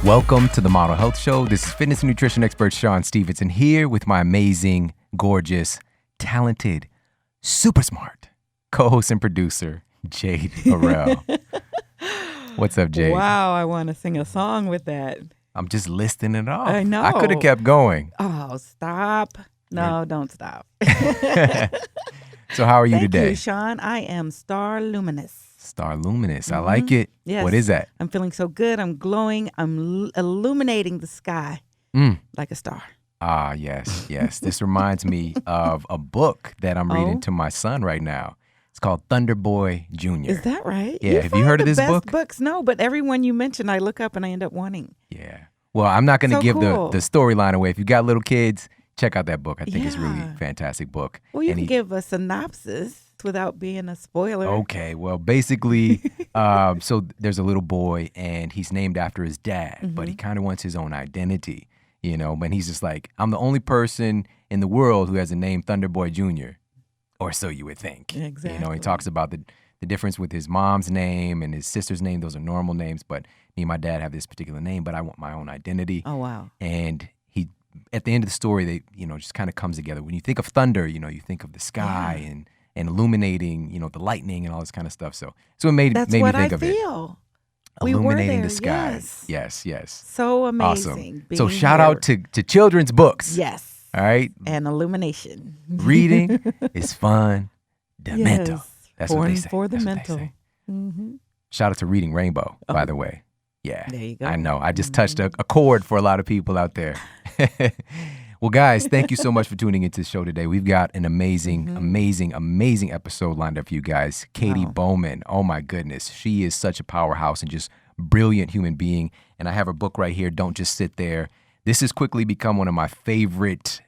Welcome to the Model Health Show. This is fitness and nutrition expert Shawn Stevenson here with my amazing, gorgeous, talented, super smart co-host and producer, Jade Harrell. What's up, Jade? Wow, I want to sing a song with that. I'm just listing it off. I know. I could have kept going. Oh, stop. No, don't stop. So how are you today? Thank you, Shawn. I am Star Luminous. Star Luminous. I like it. Yes. What is that? I'm feeling so good. I'm glowing. I'm illuminating the sky like a star. Ah, yes, yes. This reminds me of a book that I'm reading to my son right now. It's called Thunder Boy Jr. Is that right? Yeah. Have you heard of this book? Books? No, but everyone you mention, I look up and I end up wanting. Yeah. Well, I'm not going to give cool. the storyline away. If you got little kids, check out that book. I think it's really a fantastic book. Well, you can give a synopsis without being a spoiler. Okay. Well, basically, so there's a little boy and he's named after his dad, but he kind of wants his own identity, you know, but he's just like, I'm the only person in the world who has a name Thunder Boy Jr., or so you would think. Exactly. You know, he talks about the difference with his mom's name and his sister's name. Those are normal names, but me and my dad have this particular name, but I want my own identity. Oh, wow. And he, at the end of the story, they, you know, just kind of comes together. When you think of thunder, you know, you think of the sky and illuminating, you know, the lightning and all this kind of stuff. So it made me think of it. That's what I feel. Illuminating the sky. Yes. Yes. So Awesome. amazing. So shout out to children's books. Yes. All right. And illumination. Reading is fun. The mental. Yes. That's what they say. For the That's mental. what they say. Shout out to Reading Rainbow, by the way. Yeah. There you go. I know. I just touched a chord for a lot of people out there. Well, guys, thank you so much for tuning into the show today. We've got an amazing episode lined up for you guys. Katy Bowman. Oh, my goodness. She is such a powerhouse and just brilliant human being. And I have her book right here, Don't Just Sit There. This has quickly become one of my favorite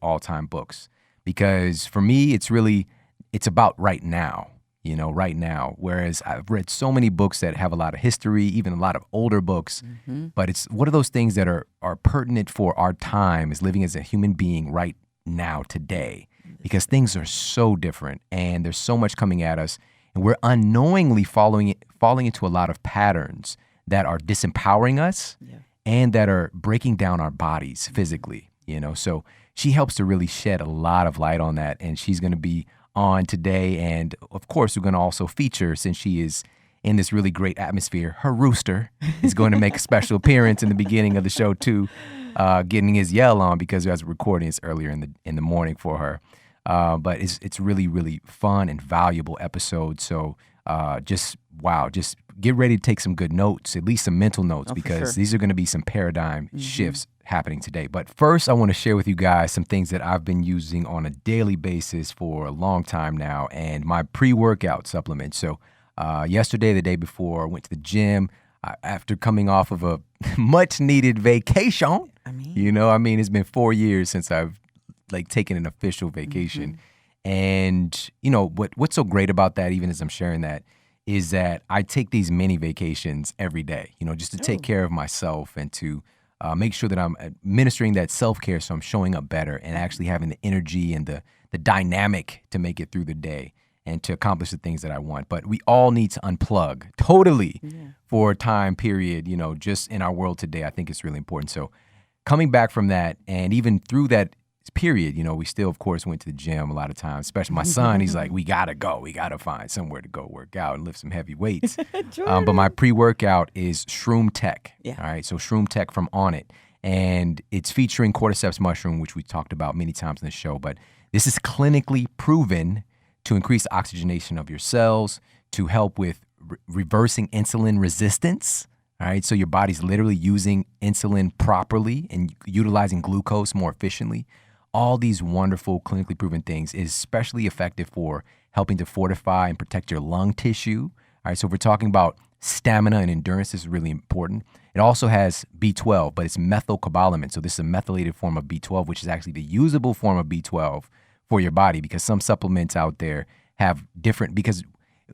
all-time books, because for me, it's about right now. You know, right now. Whereas I've read so many books that have a lot of history, even a lot of older books. But it's one of those things that are pertinent for our time, is living as a human being right now, today. Because things are so different and there's so much coming at us. And we're unknowingly falling into a lot of patterns that are disempowering us and that are breaking down our bodies physically. You know, so she helps to really shed a lot of light on that. And she's going to be on today, and of course we're going to also feature, since she is in this really great atmosphere, her rooster is going to make a special appearance in the beginning of the show too, getting his yell on, because as we're recording, it's earlier in the morning for her. But it's really fun and valuable episode. So just get ready to take some good notes, at least some mental notes, because these are going to be some paradigm shifts happening today. But first, I want to share with you guys some things that I've been using on a daily basis for a long time now, and my pre-workout supplement. So yesterday, the day before, I went to the gym after coming off of a much-needed vacation. It's been 4 years since I've taken an official vacation. And, you know, what's so great about that, even as I'm sharing that, is that I take these mini vacations every day, you know, just to take care of myself and to make sure that I'm administering that self-care, so I'm showing up better and actually having the energy and the dynamic to make it through the day and to accomplish the things that I want. But we all need to unplug totally for a time period, you know, just in our world today. I think it's really important. So coming back from that, and even through that period, you know, we still, of course, went to the gym a lot of times, especially my son. He's like, we got to find somewhere to go work out and lift some heavy weights. But my pre-workout is Shroom Tech. All right. So Shroom Tech from On It. And it's featuring cordyceps mushroom, which we talked about many times in the show. But this is clinically proven to increase oxygenation of your cells, to help with reversing insulin resistance. All right. So your body's literally using insulin properly and utilizing glucose more efficiently. All these wonderful clinically proven things is especially effective for helping to fortify and protect your lung tissue. All right, so if we're talking about stamina and endurance, this is really important. It also has B12, but it's methylcobalamin. So this is a methylated form of B12, which is actually the usable form of B12 for your body, because some supplements out there have different, because,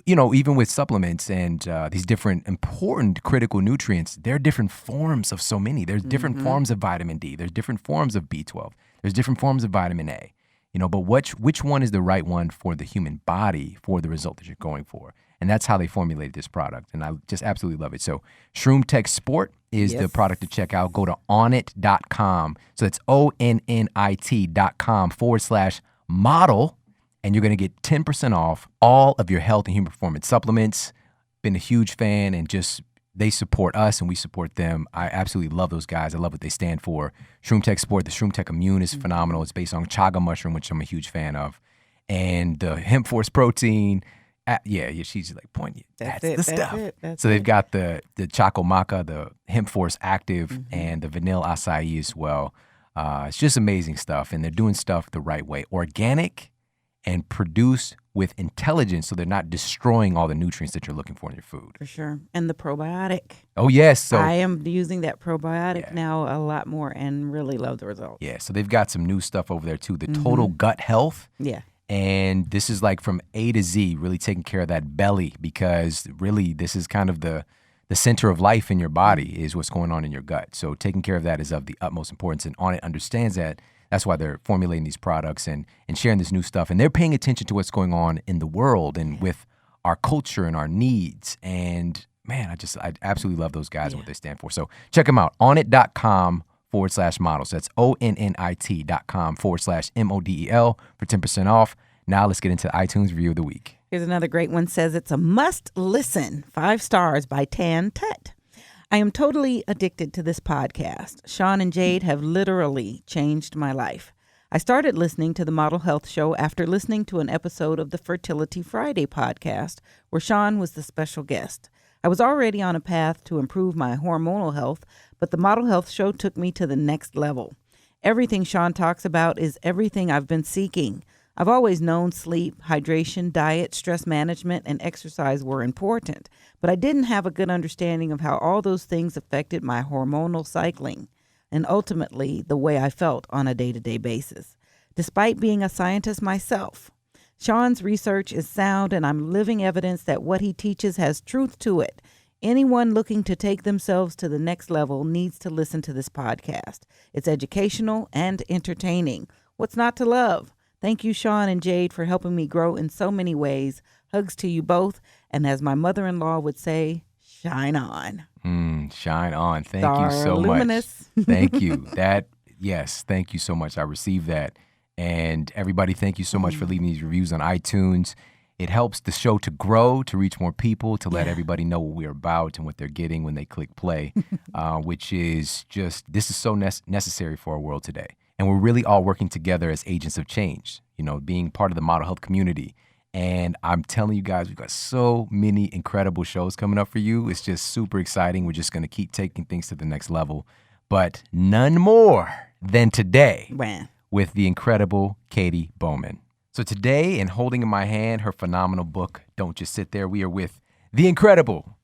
you know, even with supplements and these different important critical nutrients, there are different forms of so many. There's different forms of vitamin D. There's different forms of B12. There's different forms of vitamin A, you know, but which one is the right one for the human body for the result that you're going for? And that's how they formulated this product. And I just absolutely love it. So Shroom Tech Sport is the product to check out. Go to onnit.com. So that's onnit.com/model. And you're going to get 10% off all of your health and human performance supplements. Been a huge fan, and just they support us and we support them. I absolutely love those guys. I love what they stand for. Shroom Tech Sport, the Shroom Tech Immune is phenomenal. It's based on chaga mushroom, which I'm a huge fan of. And the Hemp Force protein. She's like pointing. That's the stuff. So they've got the Choco Maca, the Hemp Force Active, and the Vanilla Acai as well. It's just amazing stuff. And they're doing stuff the right way. Organic and produced with intelligence, so they're not destroying all the nutrients that you're looking for in your food. For sure. And the probiotic. Oh, yes. So I am using that probiotic now a lot more and really love the results. Yeah, so they've got some new stuff over there, too. The Total Gut Health. Yeah. And this is like from A to Z, really taking care of that belly, because really this is kind of the center of life in your body is what's going on in your gut. So taking care of that is of the utmost importance, and Onnit understands that. That's why they're formulating these products and sharing this new stuff. And they're paying attention to what's going on in the world and with our culture and our needs. And man, I absolutely love those guys and what they stand for. So check them out. Onnit.com/model. So that's onnit.com/model for 10% off. Now let's get into the iTunes review of the week. Here's another great one. Says it's a must listen. 5 stars by Tan Tut. I am totally addicted to this podcast. Shawn and Jade have literally changed my life. I started listening to the Model Health Show after listening to an episode of the Fertility Friday podcast where Shawn was the special guest. I was already on a path to improve my hormonal health, but the Model Health Show took me to the next level. Everything Shawn talks about is everything I've been seeking. I've always known sleep, hydration, diet, stress management, and exercise were important, but I didn't have a good understanding of how all those things affected my hormonal cycling and ultimately the way I felt on a day-to-day basis. Despite being a scientist myself, Shawn's research is sound, and I'm living evidence that what he teaches has truth to it. Anyone looking to take themselves to the next level needs to listen to this podcast. It's educational and entertaining. What's not to love? Thank you, Shawn and Jade, for helping me grow in so many ways. Hugs to you both. And as my mother-in-law would say, shine on. Shine on. Thank Star you so luminous. much. Thank you. Thank you so much. I received that. And everybody, thank you so much for leaving these reviews on iTunes. It helps the show to grow, to reach more people, to let everybody know what we're about and what they're getting when they click play, which is just, this is so necessary for our world today. And we're really all working together as agents of change, being part of the model health community. And I'm telling you guys, we've got so many incredible shows coming up for you. It's just super exciting. We're just going to keep taking things to the next level. But none more than today with the incredible Katy Bowman. So today, and holding in my hand her phenomenal book, Don't Just Sit There, we are with the incredible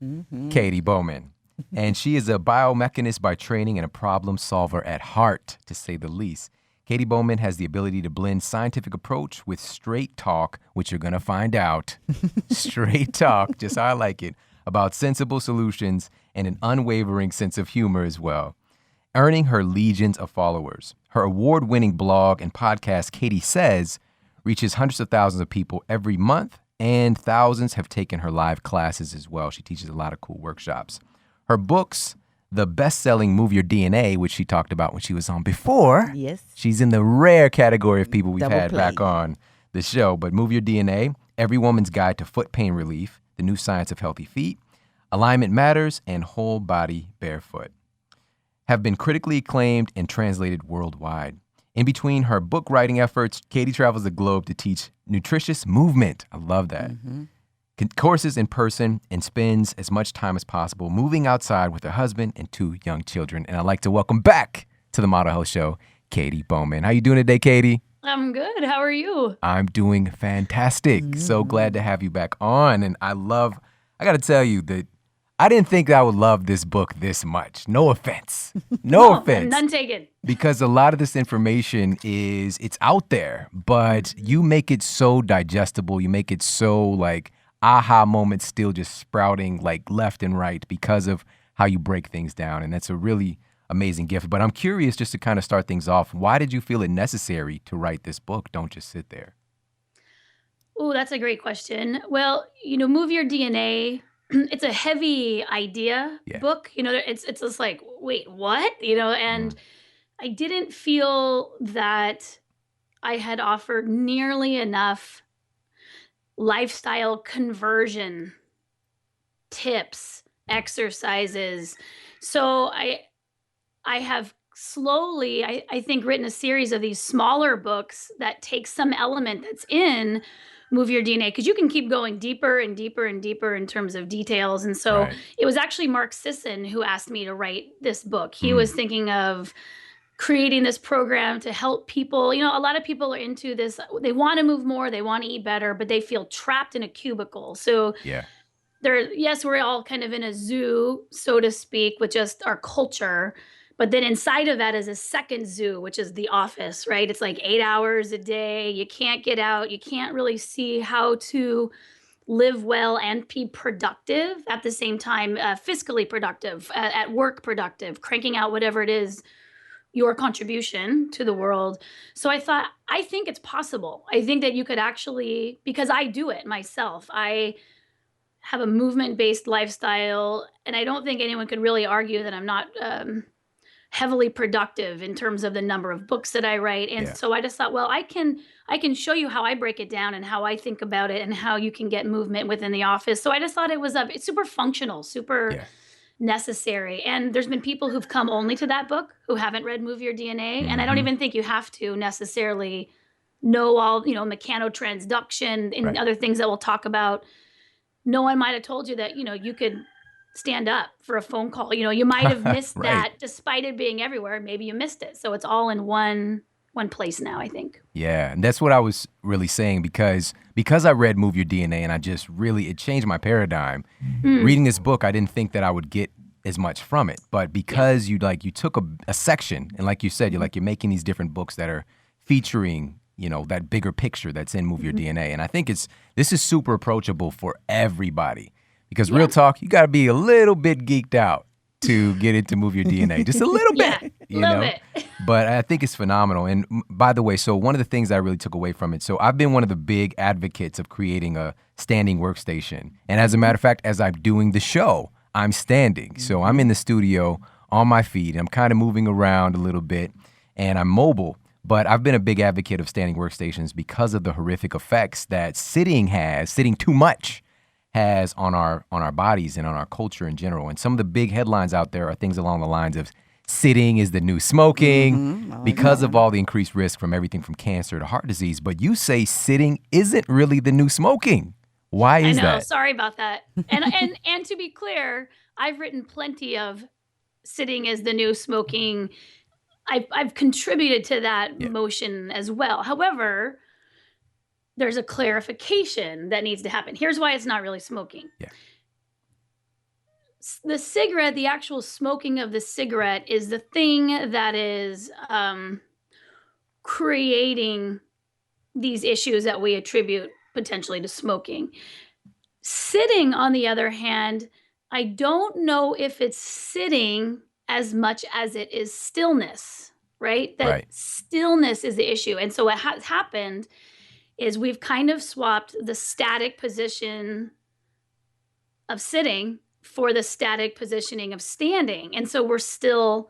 Katy Bowman. And she is a biomechanist by training and a problem solver at heart, to say the least. Katy Bowman has the ability to blend scientific approach with straight talk, which you're going to find out. Straight talk, just how I like it, about sensible solutions and an unwavering sense of humor as well. Earning her legions of followers. Her award-winning blog and podcast, Katy Says, reaches hundreds of thousands of people every month, and thousands have taken her live classes as well. She teaches a lot of cool workshops. Her books, the best-selling Move Your DNA, which she talked about when she was on before. Yes. She's in the rare category of people we've had play. back on the show. But Move Your DNA, Every Woman's Guide to Foot Pain Relief, The New Science of Healthy Feet, Alignment Matters, and Whole Body Barefoot have been critically acclaimed and translated worldwide. In between her book writing efforts, Katy travels the globe to teach nutritious movement. I love that. Courses in person, and spends as much time as possible moving outside with her husband and 2 young children. And I'd like to welcome back to the Model Health Show, Katy Bowman. How you doing today, Katy? I'm good. How are you? I'm doing fantastic. So glad to have you back on. And I got to tell you that I didn't think I would love this book this much. No offense. No offense. None taken. Because a lot of this information it's out there, but you make it so digestible. You make it so like aha moments still just sprouting like left and right because of how you break things down. And that's a really amazing gift. But I'm curious, just to kind of start things off, why did you feel it necessary to write this book, Don't Just Sit There? Oh, that's a great question. Well, Move Your DNA, it's a heavy idea Yeah. book. It's just like, wait, what? And Mm, I didn't feel that I had offered nearly enough lifestyle conversion tips, exercises. So I have slowly, I think, written a series of these smaller books that take some element that's in Move Your DNA, because you can keep going deeper and deeper and deeper in terms of details. And so right. it was actually Mark Sisson who asked me to write this book. He Mm, was thinking of creating this program to help people. A lot of people are into this. They want to move more, they want to eat better, but they feel trapped in a cubicle. So yeah. yes, we're all kind of in a zoo, so to speak, with just our culture. But then inside of that is a second zoo, which is the office, right? It's like 8 hours a day. You can't get out. You can't really see how to live well and be productive at the same time, fiscally productive, at work productive, cranking out whatever it is, your contribution to the world. So I think it's possible. I think that you could actually, because I do it myself. I have a movement-based lifestyle, and I don't think anyone could really argue that I'm not heavily productive in terms of the number of books that I write. And Yeah. so I just thought, well, I can show you how I break it down and how I think about it and how you can get movement within the office. So I just thought it's super functional, super Yeah. necessary. And there's been people who've come only to that book who haven't read Move Your DNA, and I don't Hmm. even think you have to necessarily know all, mechanotransduction and Right. other things that we'll talk about. No one might have told you that, you could stand up for a phone call. You might have missed Right. that despite it being everywhere. Maybe you missed it. So it's all in one place now, I think. Yeah, and that's what I was really saying because I read Move Your DNA and I just really it changed my paradigm. Mm, Reading this book, I didn't think that I would get as much from it, but yeah. because you took a section and like you said, you're making these different books that are featuring that bigger picture that's in Move Your Mhm. DNA, and I think this is super approachable for everybody because real Yeah. talk, you got to be a little bit geeked out to get into Move Your DNA, just a little Yeah. bit, A little bit. But I think it's phenomenal. And by the way, so one of the things I really took away from it, so I've been one of the big advocates of creating a standing workstation. And as a matter of fact, as I'm doing the show, I'm standing. So I'm in the studio on my feet. I'm kind of moving around a little bit and I'm mobile. But I've been a big advocate of standing workstations because of the horrific effects that sitting too much has on our bodies and on our culture in general. And some of the big headlines out there are things along the lines of sitting is the new smoking Mm-hmm. I like because that of one. all the increased risk from everything from cancer to heart disease. But you say sitting isn't really the new smoking. Why I is know. that? Sorry about that. And to be clear, I've written plenty of sitting as the new smoking. I've contributed to that Yeah, motion as well. However, there's a clarification that needs to happen. Here's why it's not really smoking. yeah, The cigarette, the actual smoking of the cigarette, is the thing that is creating these issues that we attribute potentially to smoking. Sitting, on the other hand, I don't know if it's sitting as much as it is stillness, right? That right, stillness is the issue. And so what has happened is we've kind of swapped the static position of sitting for the static positioning of standing. And so we're still.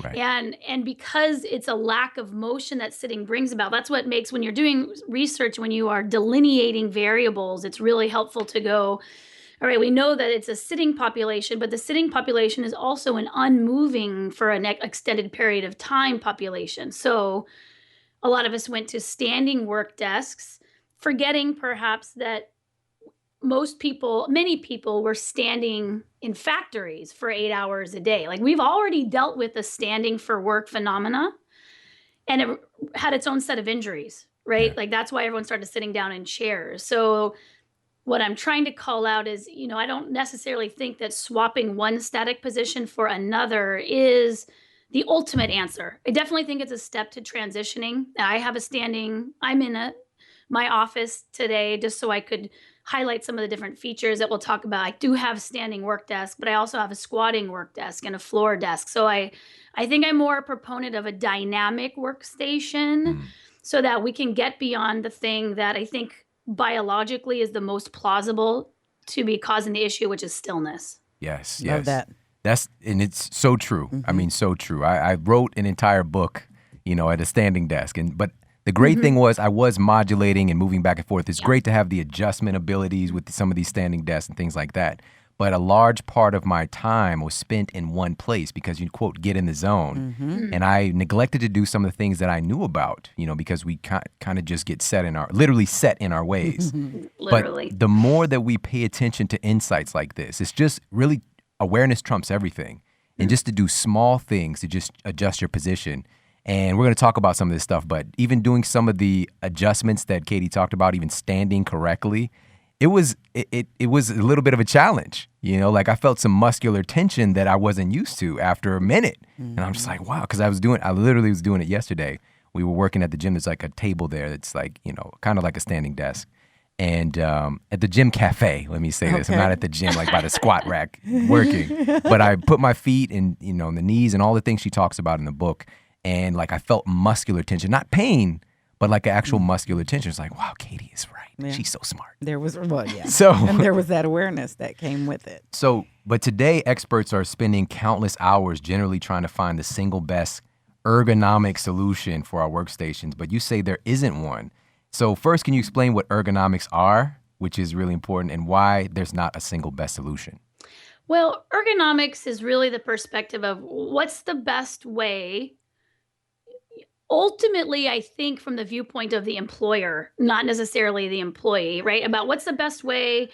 right. And because it's a lack of motion that sitting brings about, that's what makes, when you're doing research, when you are delineating variables, it's really helpful to go, all right, we know that it's a sitting population, but the sitting population is also an unmoving for an extended period of time population. So a lot of us went to standing work desks, forgetting perhaps that many people were standing in factories for 8 hours a day. Like, we've already dealt with the standing for work phenomena, and it had its own set of injuries, Yeah, right? Like, that's why everyone started sitting down in chairs. So what I'm trying to call out is, I don't necessarily think that swapping one static position for another is the ultimate answer. I definitely think it's a step to transitioning. I'm in my office today just so I could highlight some of the different features that we'll talk about. I do have standing work desk, but I also have a squatting work desk and a floor desk. So I think I'm more a proponent of a dynamic workstation. mm, so that we can get beyond the thing that I think biologically is the most plausible to be causing the issue, which is stillness. Yes, Love yes. that. And it's so true. I mean, so true. I wrote an entire book, at a standing desk. But the great thing was I was modulating and moving back and forth. It's great to have the adjustment abilities with some of these standing desks and things like that. But a large part of my time was spent in one place because you, quote, get in the zone. And I neglected to do some of the things that I knew about, because we kind of just get literally set in our ways. Literally. But the more that we pay attention to insights like this, it's just really awareness trumps everything. And just to do small things to just adjust your position. And we're going to talk about some of this stuff, but even doing some of the adjustments that Katy talked about, even standing correctly, it was a little bit of a challenge, like I felt some muscular tension that I wasn't used to after a minute. And I'm just like, wow, because I literally was doing it yesterday. We were working at the gym. There's like a table there that's like, kind of like a standing desk. And at the gym cafe, let me say this, I'm not at the gym like by the squat rack working, but I put my feet in, the knees and all the things she talks about in the book. And like I felt muscular tension, not pain, but like an actual muscular tension. It's like, wow, Katy is right. Yeah. She's so smart. There was, yeah. So, and there was that awareness that came with it. But today experts are spending countless hours generally trying to find the single best ergonomic solution for our workstations. But you say there isn't one. So first, can you explain what ergonomics are, which is really important, and why there's not a single best solution? Well, ergonomics is really the perspective of what's the best way. Ultimately, I think from the viewpoint of the employer, not necessarily the employee, right? About what's the best way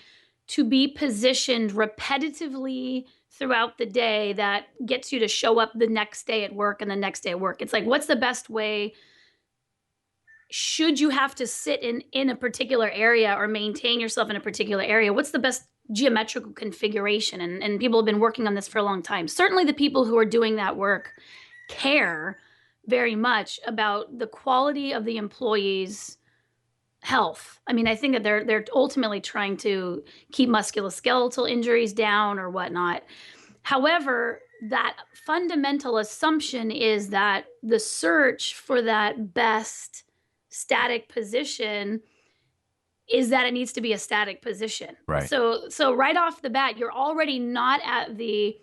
to be positioned repetitively throughout the day that gets you to show up the next day at work and the next day at work. It's like, what's the best way? Should you have to sit in a particular area or maintain yourself in a particular area? What's the best geometrical configuration? And people have been working on this for a long time. Certainly the people who are doing that work care very much about the quality of the employees' health. I mean, I think that they're ultimately trying to keep musculoskeletal injuries down or whatnot. However, that fundamental assumption is that the search for that best static position is that it needs to be a static position. Right. So right off the bat, you're already not at the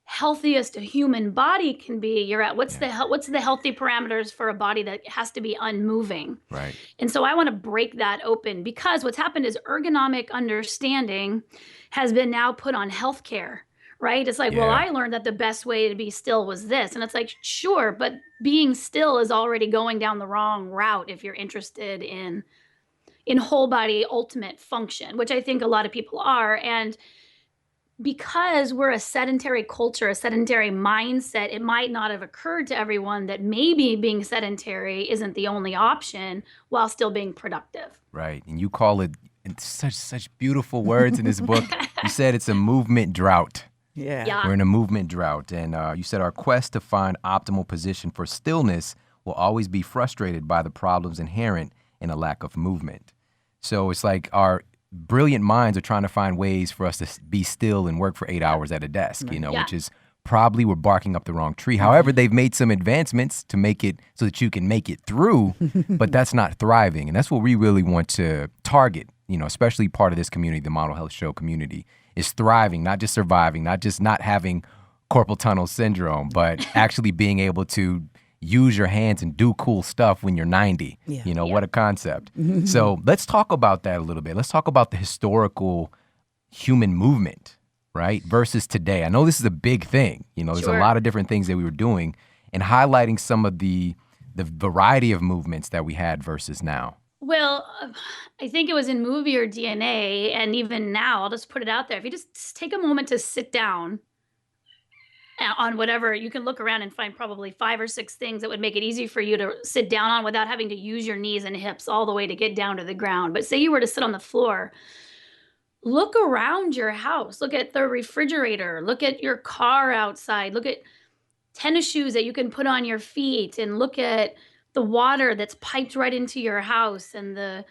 healthiest a human body can be. You're at what's the healthy parameters for a body that has to be unmoving. Right. And so I want to break that open because what's happened is ergonomic understanding has been now put on healthcare. Right? It's like, well, I learned that the best way to be still was this. And it's like, sure, but being still is already going down the wrong route if you're interested in whole body ultimate function, which I think a lot of people are. And because we're a sedentary culture, a sedentary mindset, it might not have occurred to everyone that maybe being sedentary isn't the only option while still being productive. Right. And you call it such beautiful words in this book. You said it's a movement drought. Yeah. We're in a movement drought. And you said our quest to find optimal position for stillness will always be frustrated by the problems inherent in a lack of movement. So it's like our brilliant minds are trying to find ways for us to be still and work for 8 hours at a desk, which is probably we're barking up the wrong tree. However, they've made some advancements to make it so that you can make it through, but that's not thriving. And that's what we really want to target, especially part of this community, the Model Health Show community, is thriving, not just surviving, not just not having carpal tunnel syndrome, but actually being able to use your hands and do cool stuff when you're 90. What a concept. So let's talk about that a little bit. Let's talk about the historical human movement, right, versus today. I know this is a big thing. There's a lot of different things that we were doing and highlighting some of the variety of movements that we had versus now. Well, I think it was in Movie or DNA, and even now, I'll just put it out there. If you just take a moment to sit down on whatever, you can look around and find probably 5 or 6 things that would make it easy for you to sit down on without having to use your knees and hips all the way to get down to the ground. But say you were to sit on the floor, look around your house, look at the refrigerator, look at your car outside, look at tennis shoes that you can put on your feet, and look at the water that's piped right into your house and the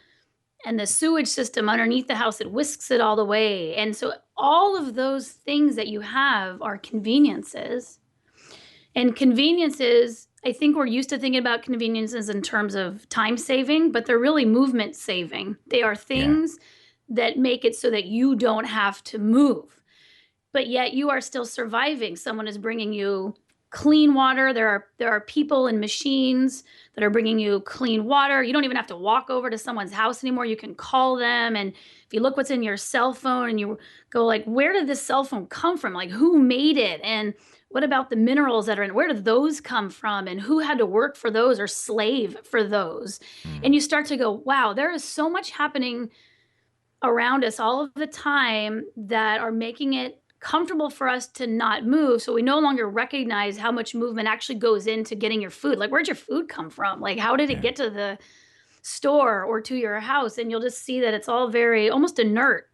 sewage system underneath the house that whisks it all the way. And so all of those things that you have are conveniences. And conveniences, I think we're used to thinking about conveniences in terms of time saving, but they're really movement saving. They are things that make it so that you don't have to move, but yet you are still surviving. Someone is bringing you clean water. There are people and machines that are bringing you clean water. You don't even have to walk over to someone's house anymore. You can call them. And if you look what's in your cell phone and you go like, where did this cell phone come from? Like, who made it? And what about the minerals that are in? Where did those come from? And who had to work for those or slave for those? And you start to go, wow, there is so much happening around us all of the time that are making it comfortable for us to not move. So we no longer recognize how much movement actually goes into getting your food. Like, where'd your food come from? Like, how did it get to the store or to your house? And you'll just see that it's all very almost inert.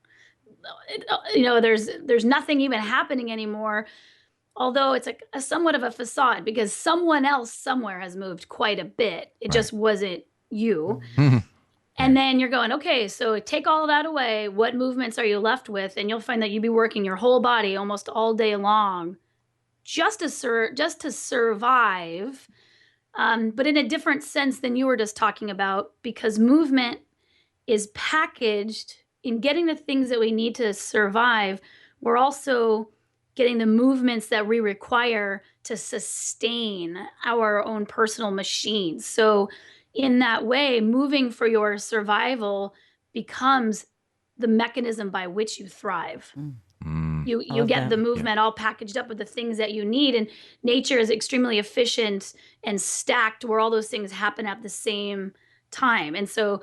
There's nothing even happening anymore. Although it's a somewhat of a facade because someone else somewhere has moved quite a bit. It just wasn't you. And then you're going, okay, so take all of that away. What movements are you left with? And you'll find that you'll be working your whole body almost all day long just to survive, but in a different sense than you were just talking about, because movement is packaged in getting the things that we need to survive. We're also getting the movements that we require to sustain our own personal machines. So in that way, moving for your survival becomes the mechanism by which you thrive. You get the movement all packaged up with the things that you need. And nature is extremely efficient and stacked where all those things happen at the same time. And so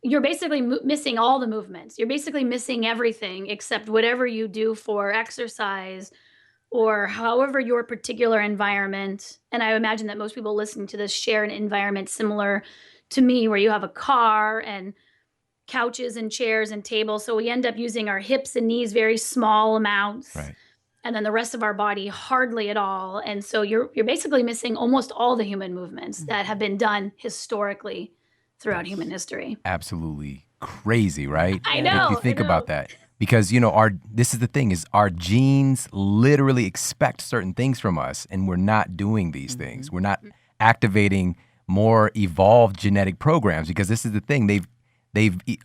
you're basically missing all the movements. You're basically missing everything except whatever you do for exercise or however your particular environment. And I imagine that most people listening to this share an environment similar to me, where you have a car and couches and chairs and tables. So we end up using our hips and knees very small amounts. Right. And then the rest of our body hardly at all. And so you're basically missing almost all the human movements that have been done historically throughout human history. Absolutely crazy, right? I know. If you think about that. Because, this is the thing, is our genes literally expect certain things from us, and we're not doing these things. We're not activating more evolved genetic programs, because this is the thing.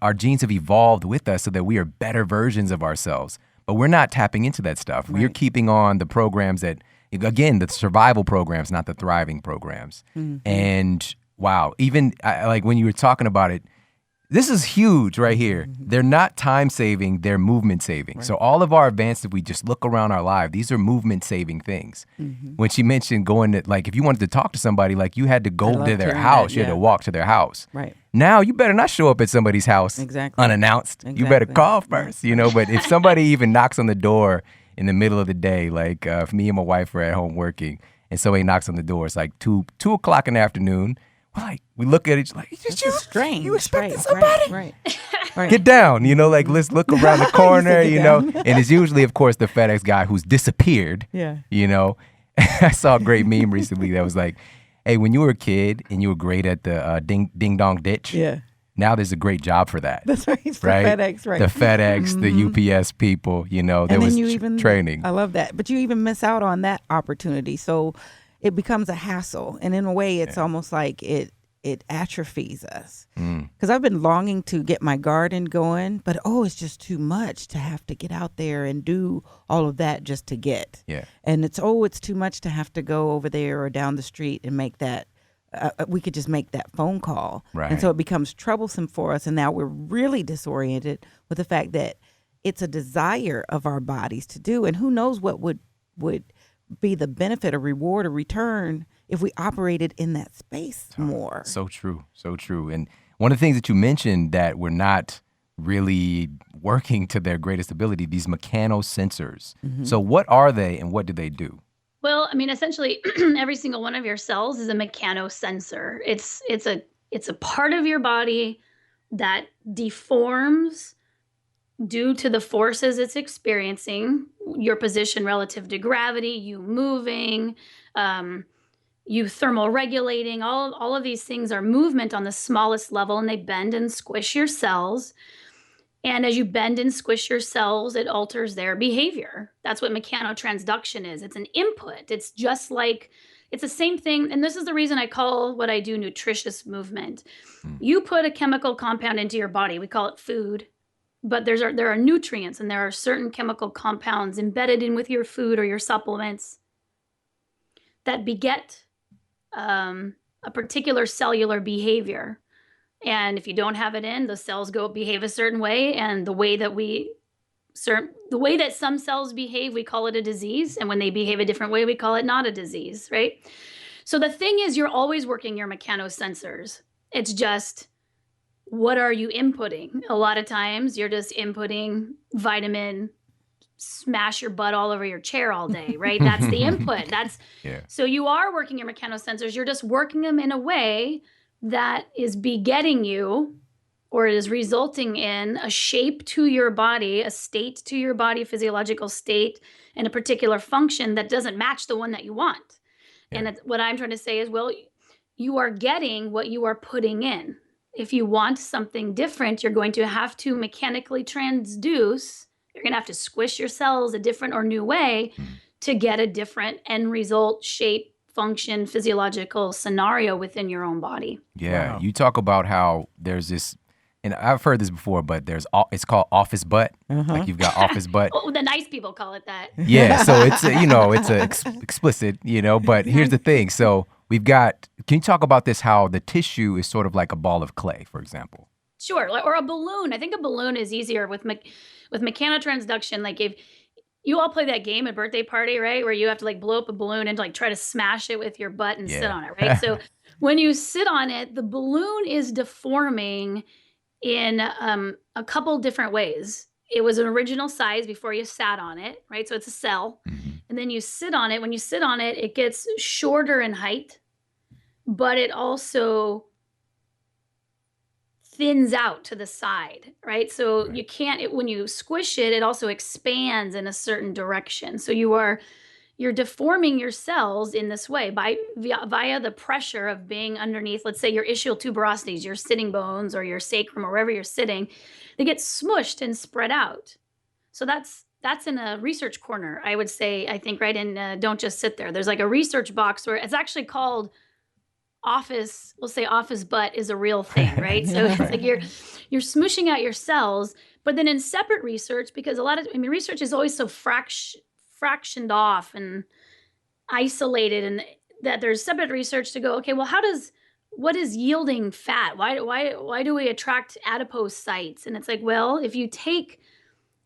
Our genes have evolved with us so that we are better versions of ourselves. But we're not tapping into that stuff. We're keeping on the programs that, again, the survival programs, not the thriving programs. And wow, even like when you were talking about it, this is huge right here. They're not time saving, they're movement saving. So all of our advances, if we just look around our life, these are movement saving things. When she mentioned going to, like, if you wanted to talk to somebody, like, you had to go to their house, you had to walk to their house. Right. Now you better not show up at somebody's house unannounced. You better call first, But if somebody even knocks on the door in the middle of the day, like if me and my wife are at home working and somebody knocks on the door, it's like 2 o'clock in the afternoon. We look at each other like, it's strange. You expecting somebody? Right. Get down, let's look around the corner, and it's usually, of course, the FedEx guy who's disappeared. Yeah. I saw a great meme recently that was like, hey, when you were a kid and you were great at the ding dong ditch, now there's a great job for that. That's right. It's right? FedEx, right? The FedEx, the UPS people, there was training. I love that. But you even miss out on that opportunity. So it becomes a hassle. And in a way, it's almost like it atrophies us. Because I've been longing to get my garden going, but it's just too much to have to get out there and do all of that just to get. Yeah. And it's too much to have to go over there or down the street and make that. We could just make that phone call. Right. And so it becomes troublesome for us. And now we're really disoriented with the fact that it's a desire of our bodies to do. And who knows what would be the benefit or reward or return if we operated in that space more. So true. So true. And one of the things that you mentioned that we're not really working to their greatest ability, these mechanosensors. So what are they and what do they do? Well, I mean, essentially, every single one of your cells is a mechanosensor. It's a part of your body that deforms due to the forces it's experiencing, your position relative to gravity, you moving, you thermal regulating, all of these things are movement on the smallest level, and they bend and squish your cells. And as you bend and squish your cells, it alters their behavior. That's what mechanotransduction is. It's an input. It's just like It's the same thing. And this is the reason I call what I do nutritious movement. You put a chemical compound into your body. We call it food. But there are nutrients, and there are certain chemical compounds embedded in with your food or your supplements that beget a particular cellular behavior. And if you don't have it in, the cells behave a certain way, and the way that some cells behave, we call it a disease, and when they behave a different way, we call it not a disease, right? So the thing is, you're always working your mechanosensors. It's just, what are you inputting? A lot of times you're just inputting vitamin, smash your butt all over your chair all day, right? That's the input. So you are working your mechanosensors. You're just working them in a way that is begetting you, or it is resulting in a shape to your body, a state to your body, physiological state, and a particular function that doesn't match the one that you want. And what I'm trying to say is, well, you are getting what you are putting in. If you want something different, you're going to have to mechanically transduce. You're going to have to squish your cells a different or new way to get a different end result, shape, function, physiological scenario within your own body. Yeah. Wow. You talk about how there's this, and I've heard this before, but it's called office butt. Like you've got office butt. Oh, the nice people call it that. Yeah. So it's explicit, but here's the thing. So can you talk about this, how the tissue is sort of like a ball of clay, for example? Sure. Or a balloon. I think a balloon is easier with mechanotransduction. Like, if you all play that game at birthday party, right? Where you have to like blow up a balloon and like try to smash it with your butt and sit on it, right? So when you sit on it, the balloon is deforming in a couple different ways. It was an original size before you sat on it, right? So it's a cell. And then you sit on it. When you sit on it, it gets shorter in height, but it also thins out to the side, right? So you can't, when you squish it, it also expands in a certain direction. So you're deforming your cells in this way via the pressure of being underneath, let's say, your ischial tuberosities, your sitting bones or your sacrum or wherever you're sitting. They get smushed and spread out. So that's in a research corner, I would say, I think, right? And don't just sit there. There's like a research box where it's actually called office, we'll say office butt is a real thing, right? So it's like you're smooshing out your cells, but then in separate research, because research is always so fractioned off and isolated, and that there's separate research to go, okay, well, what is yielding fat? Why do we attract adipose sites? And it's like, well, if you take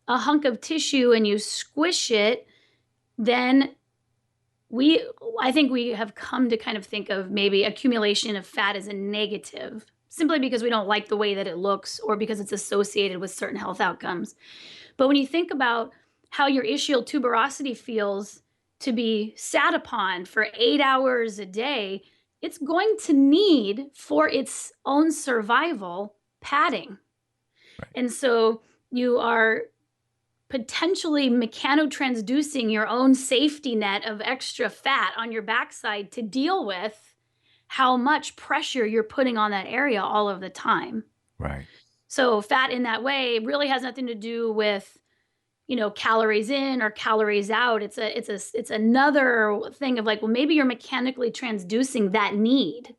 a hunk of tissue and you squish it, then I think we have come to kind of think of maybe accumulation of fat as a negative, simply because we don't like the way that it looks or because it's associated with certain health outcomes. But when you think about how your ischial tuberosity feels to be sat upon for 8 hours a day, it's going to need, for its own survival, padding. Right. And so you are potentially mechanotransducing your own safety net of extra fat on your backside to deal with how much pressure you're putting on that area all of the time. Right. So fat in that way really has nothing to do with, calories in or calories out. It's another thing of like, well, maybe you're mechanically transducing that need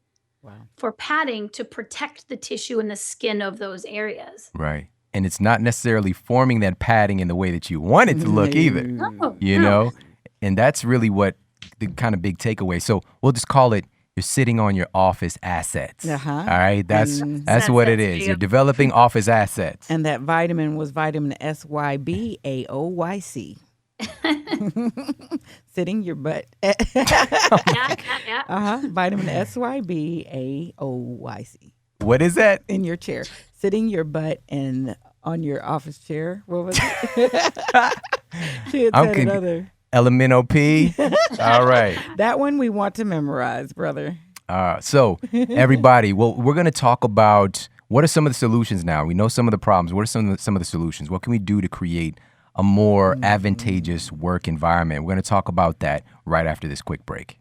for padding to protect the tissue and the skin of those areas. Right. And it's not necessarily forming that padding in the way that you want it to look either, know? And that's really what the kind of big takeaway. So we'll just call it, you're sitting on your office assets. All right. That's what it is. You're developing office assets. And that vitamin was vitamin SYBAOYC. Sitting your butt. Vitamin SYBAOYC. What is that? In your chair. Sitting your butt on your office chair. What was it? She had said another. LMNOP. All right. That one we want to memorize, brother. So everybody, well, we're going to talk about what are some of the solutions now. We know some of the problems. What are some of the solutions? What can we do to create a more advantageous work environment? We're going to talk about that right after this quick break.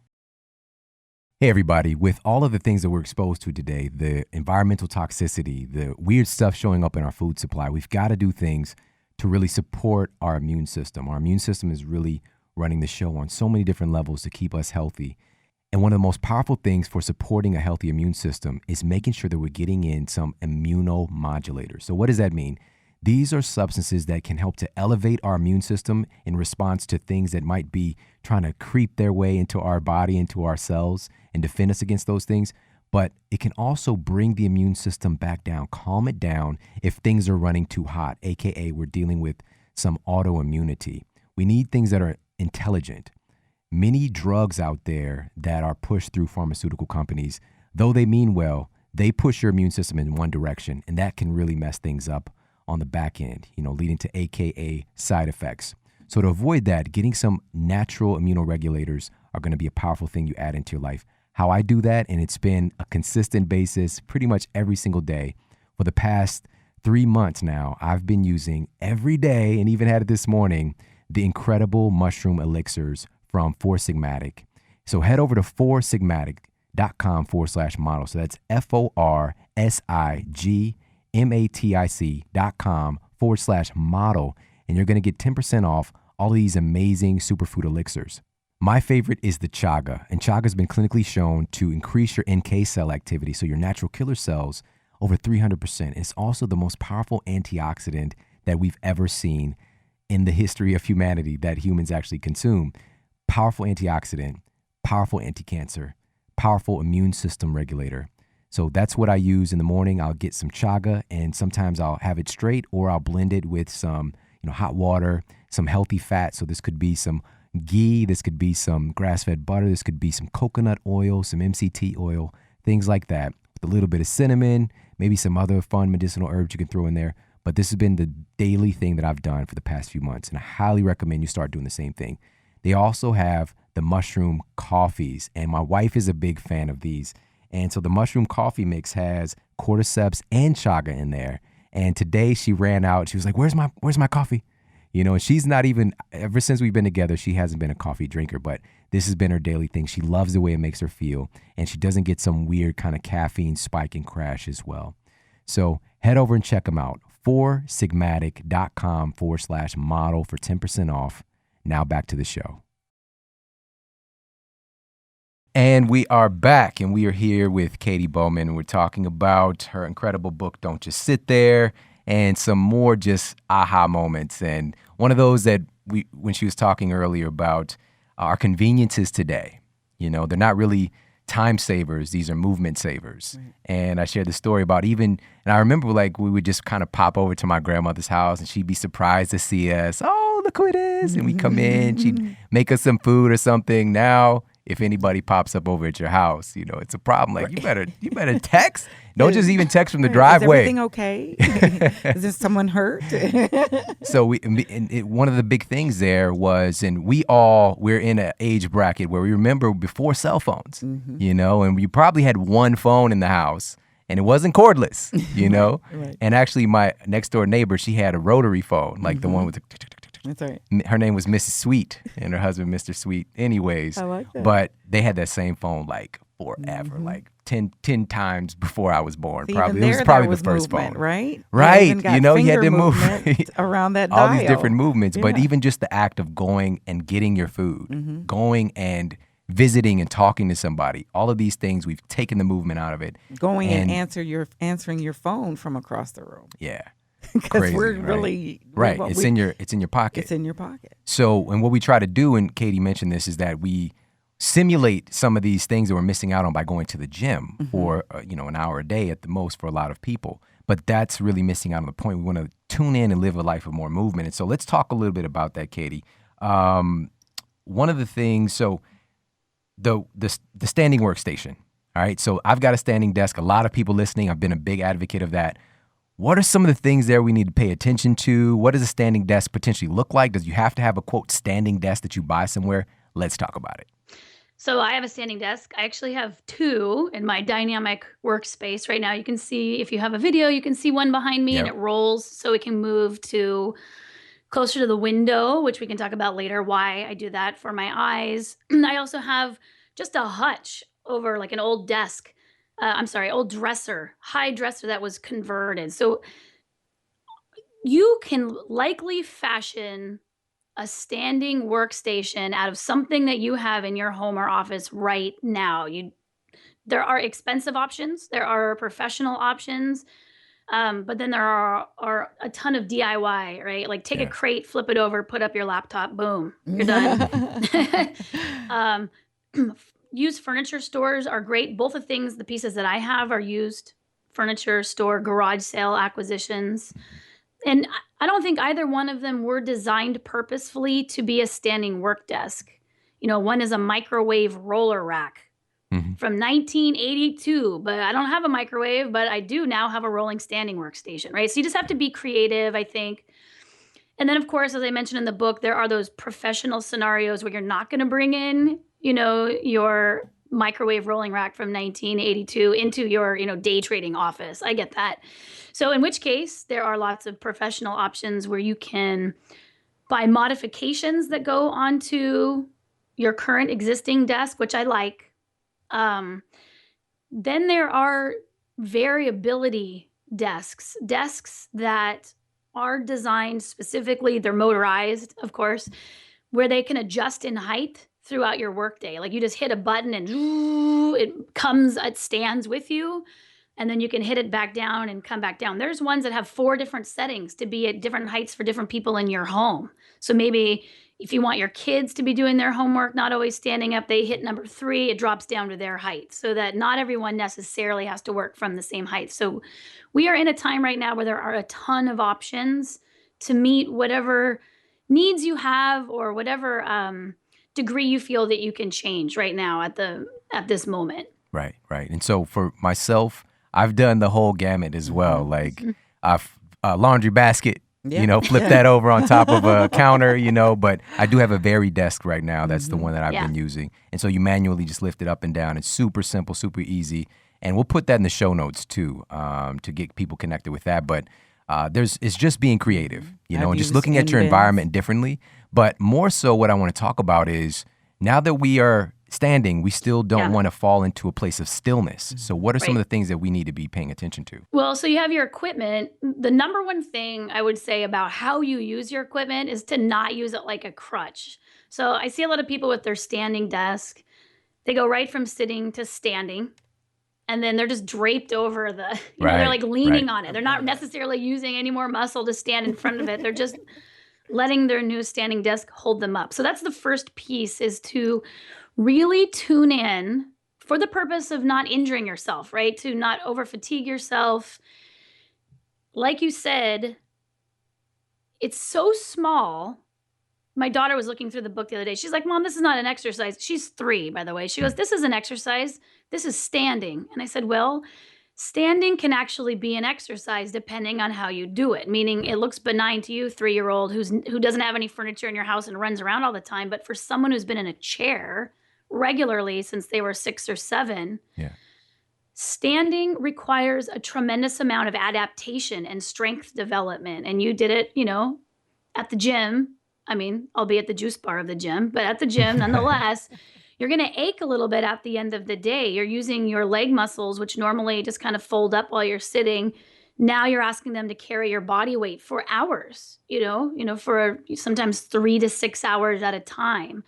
Hey, everybody, with all of the things that we're exposed to today, the environmental toxicity, the weird stuff showing up in our food supply, we've got to do things to really support our immune system. Our immune system is really running the show on so many different levels to keep us healthy. And one of the most powerful things for supporting a healthy immune system is making sure that we're getting in some immunomodulators. So what does that mean? These are substances that can help to elevate our immune system in response to things that might be trying to creep their way into our body, into our cells, and defend us against those things. But it can also bring the immune system back down, calm it down if things are running too hot, AKA we're dealing with some autoimmunity. We need things that are intelligent. Many drugs out there that are pushed through pharmaceutical companies, though they mean well, they push your immune system in one direction, and that can really mess things up on the back end, leading to AKA side effects. So to avoid that, getting some natural immunoregulators are going to be a powerful thing you add into your life. How I do that, and it's been a consistent basis pretty much every single day for the past 3 months now, I've been using every day, and even had it this morning, the incredible mushroom elixirs from Four Sigmatic. So head over to foursigmatic.com/model. So that's FORSIGMATIC.com/model. And you're going to get 10% off all of these amazing superfood elixirs. My favorite is the chaga, and chaga has been clinically shown to increase your NK cell activity, so your natural killer cells, over 300%. It's also the most powerful antioxidant that we've ever seen in the history of humanity that humans actually consume. Powerful antioxidant, powerful anti-cancer, powerful immune system regulator. So that's what I use in the morning. I'll get some chaga, and sometimes I'll have it straight, or I'll blend it with some hot water, some healthy fat. So this could be some ghee, this could be some grass-fed butter, this could be some coconut oil, some MCT oil, things like that, with a little bit of cinnamon, maybe some other fun medicinal herbs you can throw in there. But this has been the daily thing that I've done for the past few months, and I highly recommend you start doing the same thing. They also have the mushroom coffees, and my wife is a big fan of these. And so the mushroom coffee mix has cordyceps and chaga in there. And today she ran out. She was like, where's my coffee? And she's not even, ever since we've been together, she hasn't been a coffee drinker, but this has been her daily thing. She loves the way it makes her feel, and she doesn't get some weird kind of caffeine spike and crash as well. So head over and check them out. foursigmatic.com/model for 10% off. Now back to the show. And we are back, and we are here with Katy Bowman. We're talking about her incredible book, Don't Just Sit There, and some more just aha moments. And one of those that when she was talking earlier about our conveniences today, they're not really time savers. These are movement savers. Right. And I shared the story about and I remember we would just kind of pop over to my grandmother's house, and she'd be surprised to see us. Oh, look who it is. And we come in, she'd make us some food or something. Now, if anybody pops up over at your house, it's a problem. Like, right. you better text. Don't just even text from the driveway. Is everything okay? Is there someone hurt? So one of the big things there was, and we're in an age bracket where we remember before cell phones, and we probably had one phone in the house, and it wasn't cordless, Right. And actually my next door neighbor, she had a rotary phone, like the one with the That's right. Her name was Mrs. Sweet, and her husband Mr. Sweet. Anyways, I like that. But they had that same phone like forever, like 10 times before I was born. So probably it was probably the first movement, phone, right? Right. You had to move around that all dial. these different movements. Yeah. But even just the act of going and getting your food, going and visiting and talking to somebody, all of these things, we've taken the movement out of it. Going and answering your phone from across the room. Yeah. Because we're right? really right. It's in your pocket. It's in your pocket. So, and what we try to do, and Katy mentioned this, is that we simulate some of these things that we're missing out on by going to the gym for an hour a day at the most for a lot of people. But that's really missing out on the point. We want to tune in and live a life of more movement. And so let's talk a little bit about that, Katy. One of the things, so the standing workstation. All right. So I've got a standing desk. A lot of people listening, I've been a big advocate of that. What are some of the things there we need to pay attention to? What does a standing desk potentially look like? Does you have to have a, quote, standing desk that you buy somewhere? Let's talk about it. So I have a standing desk. I actually have two in my dynamic workspace right now. You can see, if you have a video, you can see one behind me, and it rolls so it can move to closer to the window, which we can talk about later, why I do that for my eyes. I also have just a hutch over like an old desk. Old dresser, high dresser that was converted. So you can likely fashion a standing workstation out of something that you have in your home or office right now. There are expensive options, there are professional options, but then there are a ton of DIY, right? Like take a Yeah. crate, flip it over, put up your laptop, boom, you're done. um, used furniture stores are great. Both of the pieces that I have are used furniture store, garage sale acquisitions. And I don't think either one of them were designed purposefully to be a standing work desk. One is a microwave roller rack from 1982, but I don't have a microwave, but I do now have a rolling standing workstation, right? So you just have to be creative, I think. And then, of course, as I mentioned in the book, there are those professional scenarios where you're not going to bring in, your microwave rolling rack from 1982 into your, day trading office. I get that. So in which case, there are lots of professional options where you can buy modifications that go onto your current existing desk, which I like. Then there are variability desks that are designed specifically, they're motorized, of course, where they can adjust in height throughout your workday. Like you just hit a button and it stands with you, and then you can hit it back down and come back down. There's ones that have 4 different settings to be at different heights for different people in your home. So maybe if you want your kids to be doing their homework, not always standing up, they hit number 3, it drops down to their height so that not everyone necessarily has to work from the same height. So we are in a time right now where there are a ton of options to meet whatever needs you have or whatever degree you feel that you can change right now at this moment. Right. And so for myself, I've done the whole gamut as well. Like I've laundry basket, flip that over on top of a counter, but I do have a Very desk right now. That's the one that I've been using. And so you manually just lift it up and down. It's super simple, super easy. And we'll put that in the show notes too, to get people connected with that. But it's just being creative, and just looking at your environment differently. But more so what I want to talk about is now that we are standing, we still don't want to fall into a place of stillness. So what are some of the things that we need to be paying attention to? Well, so you have your equipment. The number one thing I would say about how you use your equipment is to not use it like a crutch. So I see a lot of people with their standing desk. They go right from sitting to standing, and then they're just draped over they're like leaning on it. They're not necessarily using any more muscle to stand in front of it. They're just letting their new standing desk hold them up. So that's the first piece, is to really tune in for the purpose of not injuring yourself, right? To not over fatigue yourself. Like you said, it's so small. My daughter was looking through the book the other day. She's like, Mom, this is not an exercise. She's 3, by the way. She goes, this is an exercise. This is standing. And I said, well, standing can actually be an exercise depending on how you do it. Meaning it looks benign to you, 3-year-old who doesn't have any furniture in your house and runs around all the time. But for someone who's been in a chair regularly since they were 6 or 7, standing requires a tremendous amount of adaptation and strength development. And you did it, at the gym. I mean, albeit the juice bar of the gym, but at the gym nonetheless, you're going to ache a little bit at the end of the day. You're using your leg muscles, which normally just kind of fold up while you're sitting. Now you're asking them to carry your body weight for hours, for sometimes 3 to 6 hours at a time.